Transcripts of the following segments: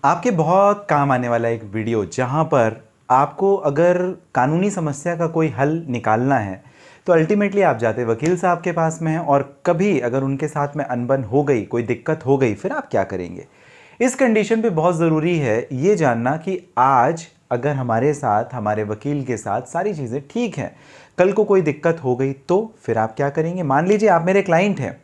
आपके बहुत काम आने वाला एक वीडियो जहां पर आपको अगर कानूनी समस्या का कोई हल निकालना है तो अल्टीमेटली आप जाते वकील साहब के पास में हैं और कभी अगर उनके साथ में अनबन हो गई, कोई दिक्कत हो गई, फिर आप क्या करेंगे। इस कंडीशन पे बहुत ज़रूरी है ये जानना कि आज अगर हमारे साथ, हमारे वकील के साथ सारी चीज़ें ठीक हैं, कल को कोई दिक्कत हो गई तो फिर आप क्या करेंगे। मान लीजिए आप मेरे क्लाइंट हैं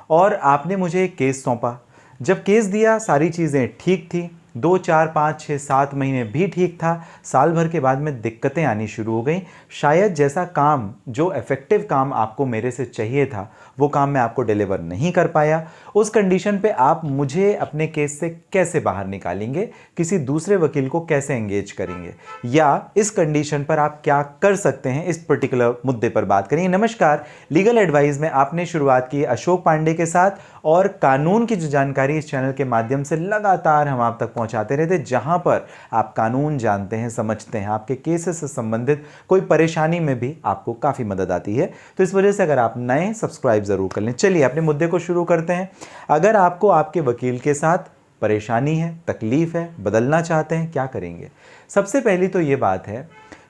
और आपने मुझे एक केस सौंपा। जब केस दिया सारी चीज़ें ठीक थी, 2, 4, 5, 6, 7 महीने भी ठीक था। साल भर के बाद में दिक्कतें आनी शुरू हो गई। शायद जैसा काम, जो इफेक्टिव काम आपको मेरे से चाहिए था, वो काम मैं आपको डिलीवर नहीं कर पाया। उस कंडीशन पे आप मुझे अपने केस से कैसे बाहर निकालेंगे, किसी दूसरे वकील को कैसे एंगेज करेंगे, या इस कंडीशन पर आप क्या कर सकते हैं, इस पर्टिकुलर मुद्दे पर बात करेंगे। नमस्कार, लीगल एडवाइस में आपने शुरुआत की अशोक पांडे के साथ, और कानून की जो जानकारी इस चैनल के माध्यम से लगातार हम आप तक पहुंचाते रहते, जहां पर आप कानून जानते हैं, समझते हैं, आपके केसेस से संबंधित कोई परेशानी में भी आपको काफ़ी मदद आती है। तो इस वजह से अगर आप नए, सब्सक्राइब ज़रूर कर लें। चलिए अपने मुद्दे को शुरू करते हैं। अगर आपको आपके वकील के साथ परेशानी है, तकलीफ है, बदलना चाहते हैं, क्या करेंगे। सबसे पहली तो ये बात है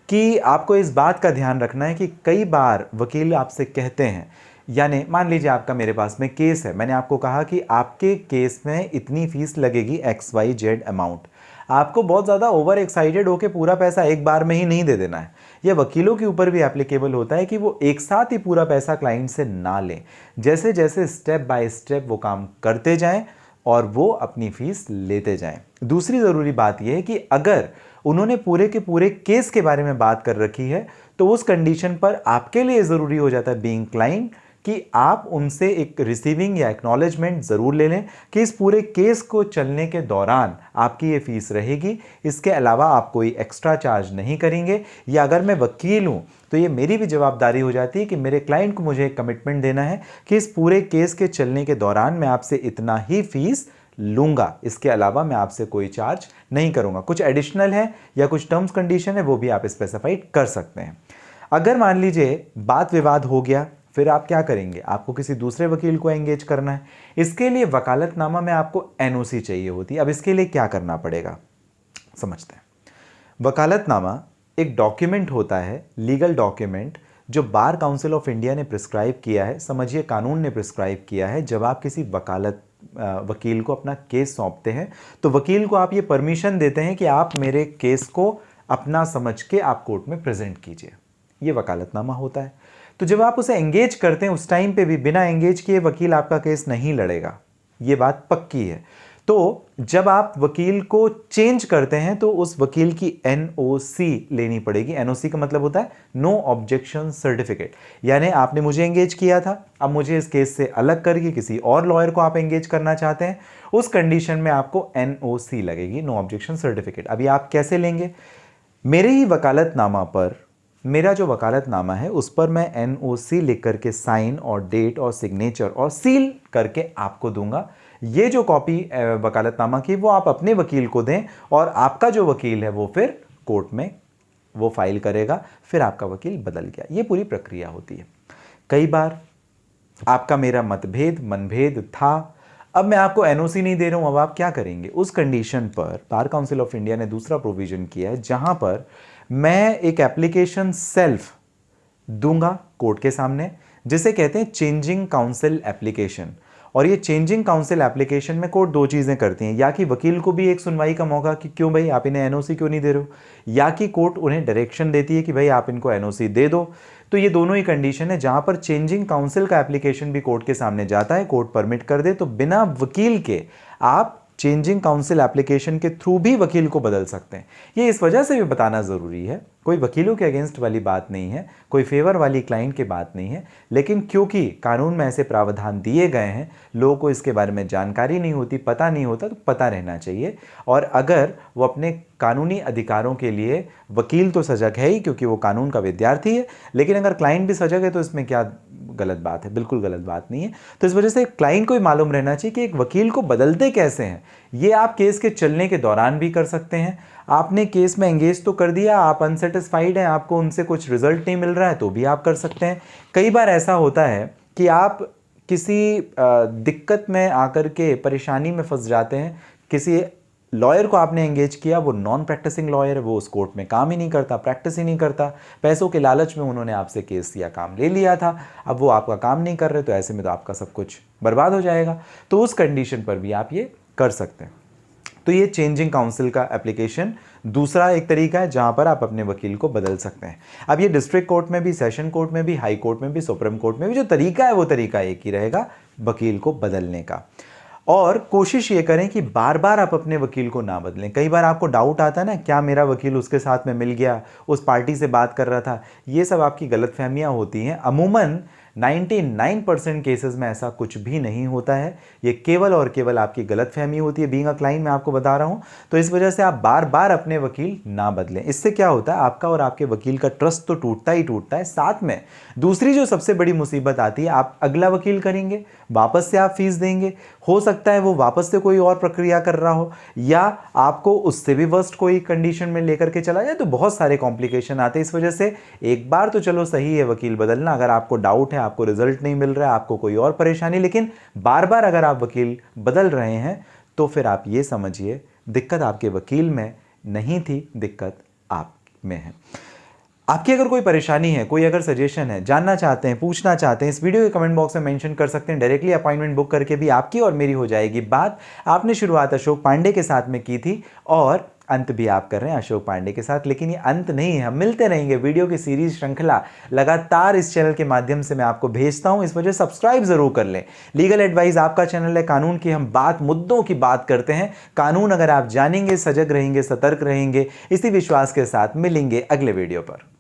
कि आपको इस बात का ध्यान रखना है कि कई बार वकील आपसे कहते हैं, यानी मान लीजिए आपका मेरे पास में केस है, मैंने आपको कहा कि आपके केस में इतनी फीस लगेगी XYZ अमाउंट। आपको बहुत ज़्यादा ओवर एक्साइटेड होकर पूरा पैसा एक बार में ही नहीं दे देना है। यह वकीलों के ऊपर भी एप्लीकेबल होता है कि वो एक साथ ही पूरा पैसा क्लाइंट से ना लें। जैसे जैसे स्टेप बाय स्टेप वो काम करते जाएं और वो अपनी फीस लेते जाएं। दूसरी ज़रूरी बात यह है कि अगर उन्होंने पूरे के पूरे केस के बारे में बात कर रखी है तो उस कंडीशन पर आपके लिए ज़रूरी हो जाता है बीइंग क्लाइंट कि आप उनसे एक रिसीविंग या एक्नॉलेजमेंट ज़रूर ले लें कि इस पूरे केस को चलने के दौरान आपकी ये फीस रहेगी, इसके अलावा आप कोई एक्स्ट्रा चार्ज नहीं करेंगे। या अगर मैं वकील हूँ तो ये मेरी भी जवाबदारी हो जाती है कि मेरे क्लाइंट को मुझे एक कमिटमेंट देना है कि इस पूरे केस के चलने के दौरान मैं आपसे इतना ही फीस लूंगा, इसके अलावा मैं आपसे कोई चार्ज नहीं करूंगा। कुछ एडिशनल है या कुछ टर्म्स कंडीशन है वो भी आप स्पेसिफाइड कर सकते हैं। अगर मान लीजिए बात विवाद हो गया, फिर आप क्या करेंगे। आपको किसी दूसरे वकील को एंगेज करना है। इसके लिए वकालतनामा में आपको NOC चाहिए होती है। अब इसके लिए क्या करना पड़ेगा समझते हैं। वकालतनामा एक डॉक्यूमेंट होता है, लीगल डॉक्यूमेंट, जो बार काउंसिल ऑफ इंडिया ने प्रिस्क्राइब किया है, समझिए कानून ने प्रिस्क्राइब किया है। जब आप किसी वकील को अपना केस सौंपते हैं तो वकील को आप ये परमिशन देते हैं कि आप मेरे केस को अपना समझ के आप कोर्ट में प्रेजेंट कीजिए। ये वकालतनामा होता है। तो जब आप उसे एंगेज करते हैं उस टाइम पे भी बिना एंगेज किए वकील आपका केस नहीं लड़ेगा, ये बात पक्की है। तो जब आप वकील को चेंज करते हैं तो उस वकील की NOC लेनी पड़ेगी। NOC का मतलब होता है नो ऑब्जेक्शन सर्टिफिकेट। यानी आपने मुझे एंगेज किया था, अब मुझे इस केस से अलग करके किसी और लॉयर को आप एंगेज करना चाहते हैं, उस कंडीशन में आपको NOC लगेगी, नो ऑब्जेक्शन सर्टिफिकेट। अभी आप कैसे लेंगे। मेरे ही वकालतनामा पर, मेरा जो वकालतनामा है उस पर मैं NOC लिख करके साइन और डेट और सिग्नेचर और सील करके आपको दूंगा। ये जो कॉपी वकालतनामा की वो आप अपने वकील को दें और आपका जो वकील है वो फिर कोर्ट में वो फाइल करेगा, फिर आपका वकील बदल गया। ये पूरी प्रक्रिया होती है। कई बार आपका मेरा मतभेद, मनभेद था, अब मैं आपको NOC नहीं दे रहा हूं, अब आप क्या करेंगे। उस कंडीशन पर बार काउंसिल ऑफ इंडिया ने दूसरा प्रोविजन किया है जहां पर मैं एक एप्लीकेशन सेल्फ दूंगा कोर्ट के सामने, जिसे कहते हैं चेंजिंग काउंसिल एप्लीकेशन। और ये चेंजिंग काउंसिल एप्लीकेशन में कोर्ट दो चीज़ें करती हैं, या कि वकील को भी एक सुनवाई का मौका कि क्यों भाई आप इन्हें NOC क्यों नहीं दे रहे हो, या कि कोर्ट उन्हें डायरेक्शन देती है कि भाई आप इनको NOC दे दो। तो ये दोनों ही कंडीशन है जहां पर चेंजिंग काउंसिल का एप्लीकेशन भी कोर्ट के सामने जाता है, कोर्ट परमिट कर दे तो बिना वकील के आप चेंजिंग काउंसिल एप्लीकेशन के थ्रू भी वकील को बदल सकते हैं। ये इस वजह से भी बताना ज़रूरी है, कोई वकीलों के अगेंस्ट वाली बात नहीं है, कोई फेवर वाली क्लाइंट की बात नहीं है, लेकिन क्योंकि कानून में ऐसे प्रावधान दिए गए हैं, लोगों को इसके बारे में जानकारी नहीं होती, पता नहीं होता, तो पता रहना चाहिए। और अगर वो अपने कानूनी अधिकारों के लिए, वकील तो सजग है ही क्योंकि वो कानून का विद्यार्थी है, लेकिन अगर क्लाइंट भी सजग है तो इसमें क्या गलत बात है, बिल्कुल गलत बात नहीं है। तो इस वजह से क्लाइंट को भी मालूम रहना चाहिए कि एक वकील को बदलते कैसे हैं। ये आप केस के चलने के दौरान भी कर सकते हैं। आपने केस में एंगेज तो कर दिया, आप अनसेटिस्फाइड हैं, आपको उनसे कुछ रिजल्ट नहीं मिल रहा है, तो भी आप कर सकते हैं। कई बार ऐसा होता है कि आप किसी दिक्कत में आकर के परेशानी में फंस जाते हैं, किसी लॉयर को आपने एंगेज किया, वो नॉन प्रैक्टिसिंग लॉयर है, वो उस कोर्ट में काम ही नहीं करता, प्रैक्टिस ही नहीं करता, पैसों के लालच में उन्होंने आपसे केस या काम ले लिया था, अब वो आपका काम नहीं कर रहे, तो ऐसे में तो आपका सब कुछ बर्बाद हो जाएगा। तो उस कंडीशन पर भी आप ये कर सकते हैं। तो ये चेंजिंग काउंसिल का एप्लीकेशन दूसरा एक तरीका है जहां पर आप अपने वकील को बदल सकते हैं। अब ये डिस्ट्रिक्ट कोर्ट में भी, सेशन कोर्ट में भी, हाई कोर्ट में भी, सुप्रीम कोर्ट में भी जो तरीका है वो तरीका एक ही रहेगा, वकील को बदलने का। और कोशिश ये करें कि बार बार आप अपने वकील को ना बदलें। कई बार आपको डाउट आता है ना, क्या मेरा वकील उसके साथ में मिल गया, उस पार्टी से बात कर रहा था, ये सब आपकी गलतफहमियां होती हैं। अमूमन 99% केसेस में ऐसा कुछ भी नहीं होता है, ये केवल और केवल आपकी गलतफहमी होती है। बीइंग अ क्लाइंट मैं आपको बता रहा हूं, तो इस वजह से आप बार बार अपने वकील ना बदलें। इससे क्या होता है, आपका और आपके वकील का ट्रस्ट तो टूटता ही टूटता है, साथ में दूसरी जो सबसे बड़ी मुसीबत आती है, आप अगला वकील करेंगे, वापस से आप फीस देंगे, हो सकता है वो वापस से कोई और प्रक्रिया कर रहा हो, या आपको उससे भी वर्स्ट कोई कंडीशन में लेकर के चला जाए, तो बहुत सारे कॉम्प्लिकेशन आते हैं। इस वजह से एक बार तो चलो सही है वकील बदलना, अगर आपको डाउट है, आपको रिजल्ट नहीं मिल रहा है, आपको कोई और परेशानी, लेकिन बार बार अगर आप वकील बदल रहे हैं तो फिर आप ये समझिए दिक्कत आपके वकील में नहीं थी, दिक्कत आप में है। आपकी अगर कोई परेशानी है, कोई अगर सजेशन है, जानना चाहते हैं, पूछना चाहते हैं, इस वीडियो के कमेंट बॉक्स में मेंशन कर सकते हैं। डायरेक्टली अपॉइंटमेंट बुक करके भी आपकी और मेरी हो जाएगी बात। आपने शुरुआत अशोक पांडे के साथ में की थी और अंत भी आप कर रहे हैं अशोक पांडे के साथ, लेकिन ये अंत नहीं है, हम मिलते रहेंगे। वीडियो की सीरीज श्रृंखला लगातार इस चैनल के माध्यम से मैं आपको भेजता हूं, इस वजह सब्सक्राइब जरूर कर लें। लीगल एडवाइस आपका चैनल है, कानून की हम मुद्दों की बात करते हैं। कानून अगर आप जानेंगे, सजग रहेंगे, सतर्क रहेंगे, इसी विश्वास के साथ मिलेंगे अगले वीडियो पर।